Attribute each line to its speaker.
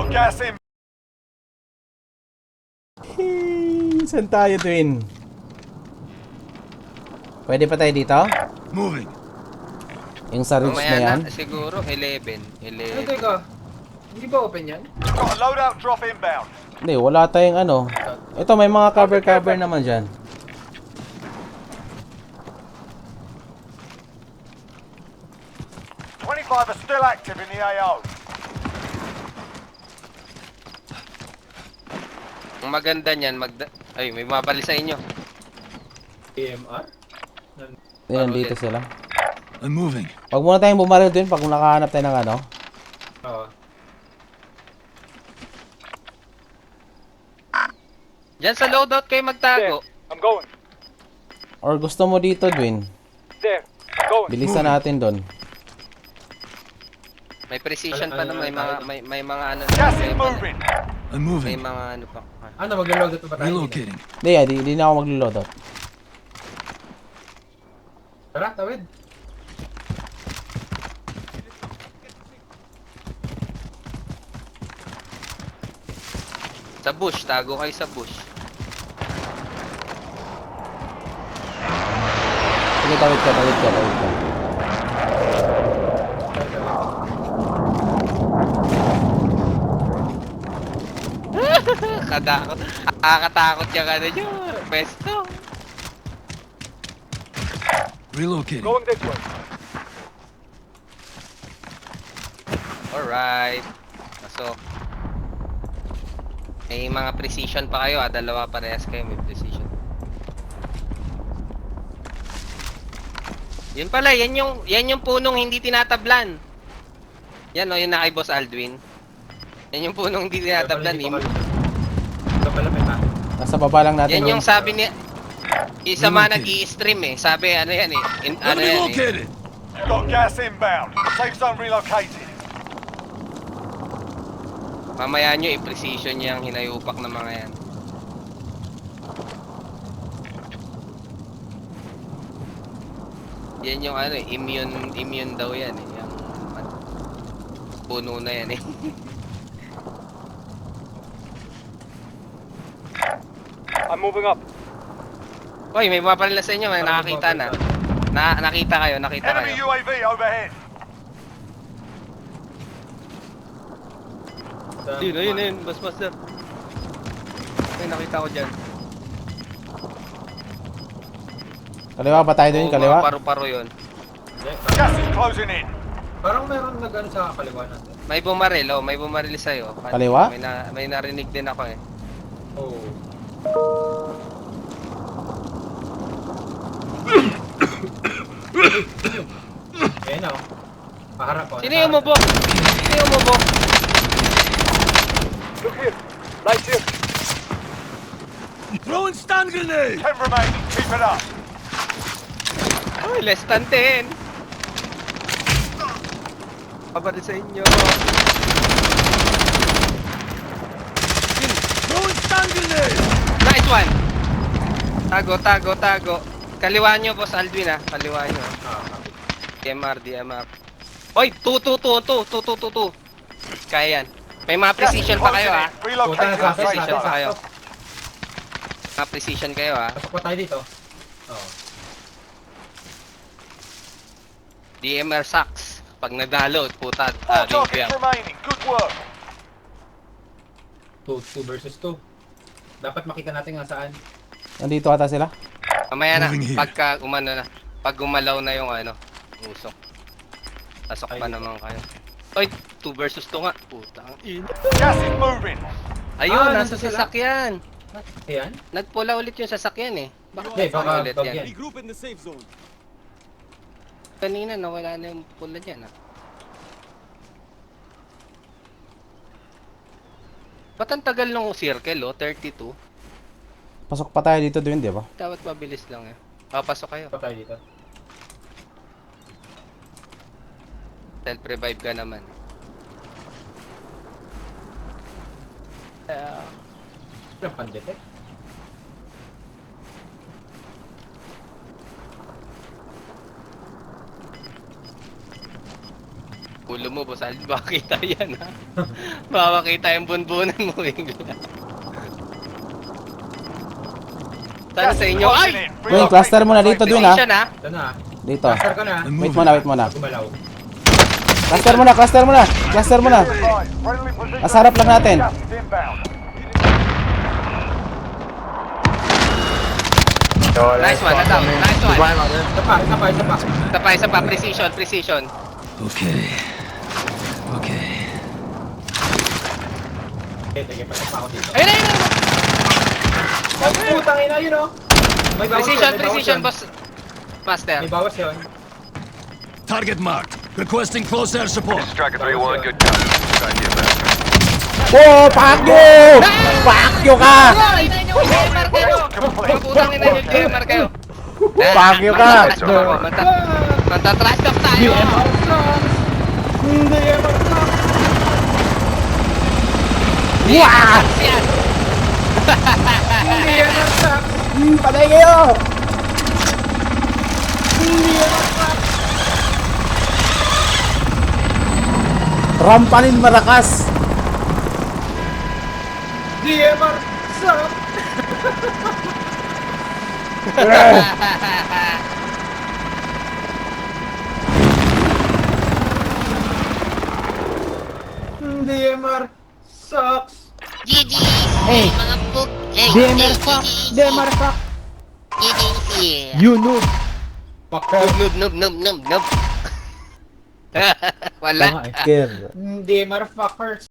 Speaker 1: Got gas in.
Speaker 2: Saan tayo, Twin? Pwede pa tayo dito?
Speaker 3: Moving.
Speaker 2: Yung sa ridge
Speaker 4: Mamaya
Speaker 2: na yan?
Speaker 4: na, siguro 11.
Speaker 5: Ano
Speaker 4: 11.
Speaker 5: teka? Hindi ba open yan?
Speaker 1: Got a loadout drop inbound.
Speaker 2: Hindi, wala tayong ano. Ito, may mga cover naman dyan.
Speaker 1: Twenty-five are still active in the AO.
Speaker 4: Ang maganda niyan, ay, may mapali sa inyo.
Speaker 5: AMR?
Speaker 2: Ayan, dito sila.
Speaker 3: I'm moving.
Speaker 2: Huwag muna tayong bumaril din pag nakahanap tayo ng ano.
Speaker 5: Oo.
Speaker 4: Diyan sa loadout kayo magtago.
Speaker 1: I'm going.
Speaker 2: Or gusto mo dito, Dwin?
Speaker 1: There. I'm going.
Speaker 2: Bilisan natin doon.
Speaker 4: May precision pa naman, may mga ano
Speaker 1: Gas
Speaker 4: may
Speaker 1: is moving.
Speaker 3: I'm
Speaker 4: May
Speaker 3: moving.
Speaker 4: mga ano pa.
Speaker 5: Ano, mag-load ito ba tayo?
Speaker 3: Relocating.
Speaker 2: Hindi na ako maglo-loadout.
Speaker 5: Tara, tawid.
Speaker 4: Sa bush, tago kayo sa bush.
Speaker 2: Sige, tawid ka.
Speaker 4: Nakakatakot yung ano nyo. Pesto.
Speaker 3: Relocating.
Speaker 1: Going this way.
Speaker 4: Alright. Pasok. May mga precision pa kayo, dalawa parehas kayo, may precision. Yun pala, yan yung punong hindi tinatablan. Yan o, yung na kay Boss Aldwin. Yan yung punong hindi tinatablan.
Speaker 5: Ito pala may pa.
Speaker 2: Nasa baba lang natin.
Speaker 4: Yan yung
Speaker 2: Dwin.
Speaker 4: sabi ni isa man nag-i-stream eh. Sabi ano yan eh.
Speaker 3: I'm
Speaker 4: Ano yan eh.
Speaker 3: relocated.
Speaker 1: Got gas inbound. Safe zone relocated.
Speaker 4: Mamaya nyo i-precision yung hinayupak ng mga yan. Yan yung ano eh, immune daw yan eh. Yung puno na yan eh.
Speaker 1: I'm moving up.
Speaker 4: Hoy, may mga pala sa inyo, may nakakita na. Nakita kayo.
Speaker 1: Enemy UAV overhead.
Speaker 4: Ayun, Boss Master. Ay, nakita ko dyan.
Speaker 2: Kaliwa ba tayo doon?
Speaker 4: Oo,
Speaker 2: Kaliwa?
Speaker 4: mga paru-paro yun.
Speaker 1: Gas is closing in.
Speaker 5: Parang meron nag-ano sa kaliwa natin.
Speaker 4: May bumaril, may bumaril sa'yo.
Speaker 2: Kaliwa?
Speaker 4: May narinig din ako eh.
Speaker 5: Oo. Ayan na, oh. Paharap ko.
Speaker 4: Sino yung umubok?
Speaker 1: Look here. Right here.
Speaker 3: Throwing stun grenade.
Speaker 1: 10 remaining. Keep it up.
Speaker 4: Ay, less than 10. Pabaril sa inyo.
Speaker 3: Throwing stun grenade.
Speaker 4: Nice one. Tago. Kaliwa nyo, Boss Aldwin ah. Kaliwa nyo. DMR. Oy, 2. Kaya yan. May mga precision pa kayo ah.
Speaker 1: Relocating
Speaker 5: Puta,
Speaker 1: the safe
Speaker 4: precision pa
Speaker 1: zone.
Speaker 4: kayo. Mga precision kayo ah.
Speaker 5: Pasok pa tayo dito. Oo.
Speaker 4: DMR sucks. Pag nag-download, puta,
Speaker 1: 4 targets
Speaker 4: review.
Speaker 1: remaining. Good work.
Speaker 5: 2 versus 2. Dapat makita natin nga saan.
Speaker 2: Nandito ata sila.
Speaker 4: Mamaya na,
Speaker 3: Moving here.
Speaker 4: pag gumalaw na yung ano, usok. Pasok pa naman kayo. Oy, 2 versus 2 nga. Putang ina.
Speaker 1: Gas is moving.
Speaker 4: Ayun, nasa
Speaker 5: nandun sila?
Speaker 4: sasakyan.
Speaker 5: Ayan.
Speaker 4: Nagpula ulit yung sasakyan eh. Bakit
Speaker 5: Hindi, baka
Speaker 4: ulit
Speaker 5: bag
Speaker 4: yan?
Speaker 5: yan.
Speaker 3: Regroup in the safe zone.
Speaker 4: Kanina nawala na yung pula dyan ah. Ba't ang tagal nung circle oh? 32?
Speaker 2: Pasok pa tayo dito, Dwin, di ba?
Speaker 4: Dapat mabilis lang eh. Papasok kayo.
Speaker 5: Pa tayo dito.
Speaker 4: Self-revive ka naman.
Speaker 5: Ilang pandetect?
Speaker 4: Ulo mo, boss. Baka kita yan, ha? Baka kita yung bunbunan mo, bigla. Sana sa inyo. Ay!
Speaker 2: Dwayne, cluster mo na dito, Dwayne, ha?
Speaker 4: Precision, ha?
Speaker 5: Ito na.
Speaker 2: Dito.
Speaker 5: Master ka na.
Speaker 2: Wait mo na, wait mo na.
Speaker 5: Gumalaw.
Speaker 2: Cluster mo na, cluster mo na. Cluster mo na.
Speaker 1: Friendly position.
Speaker 2: Nasa harap lang natin.
Speaker 1: Gas is inbound.
Speaker 4: Nice one, nadaw. Nice one.
Speaker 5: Isa pa.
Speaker 4: Isa pa. Precision, precision.
Speaker 3: Okay. Okay.
Speaker 5: Sige, pasok pa ako dito.
Speaker 4: Ayun, ayun, ayun.
Speaker 5: Oh, putang ina yun, oh. May bawas
Speaker 4: Precision,
Speaker 5: yun, may bawas
Speaker 4: precision,
Speaker 5: yun.
Speaker 4: boss. Master.
Speaker 5: May bawas yun.
Speaker 3: Target marked. Requesting close air support.
Speaker 6: Striker 3-1, good copy. Try to get back.
Speaker 2: Oh, pakyo! Pakyo ka!
Speaker 4: Ay, nyo, JMR kayo. Putang ina nyo, JMR kayo.
Speaker 2: Pakyo ka!
Speaker 4: Manta-trash talk tayo.
Speaker 5: Hindi yan,
Speaker 2: Wah!
Speaker 4: Yan.
Speaker 5: Hindi yan,
Speaker 2: Patay kayo! Rampanin marakas!
Speaker 5: DMR suck! DMR sucks!
Speaker 7: GG!
Speaker 2: Hey!
Speaker 7: Mga puk! Hey!
Speaker 2: DMR fuck! DMR fuck!
Speaker 7: GG! Yeah!
Speaker 2: You noob!
Speaker 5: Fuck off!
Speaker 4: Noob. Wala.
Speaker 2: Care.
Speaker 5: DMR fuckers!